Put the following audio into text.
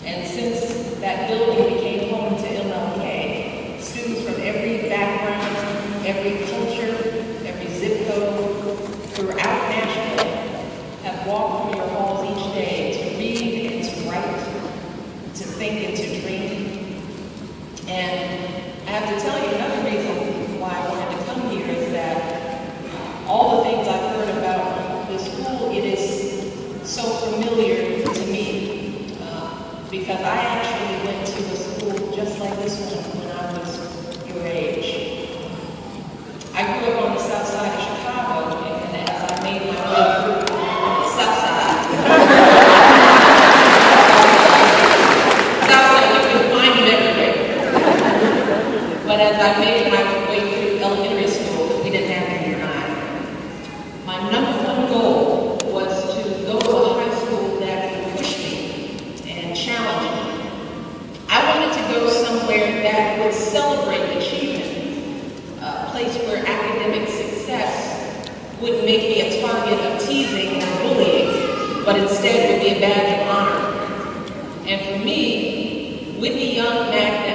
And since that building became home to MLK, students from every background, every culture, every zip code, throughout Nashville have walked through your halls each day to read and to write, to think and to dream. And I have to tell you, another reason why I wanted to come here is that all the things I've heard about this school, it is so familiar to me. Because I actually went to a school just like this one when I was your age. I grew up on the south side of Chicago, and as I made my way through the south side, you can find it everywhere. But as I made my way through elementary school, we didn't have junior high. My number one goal was to go to a high school that would push me and challenge me. I wanted to go somewhere that would celebrate achievement, a place where academic success wouldn't make me a target of teasing or bullying, but instead would be a badge of honor. And for me, Whitney Young back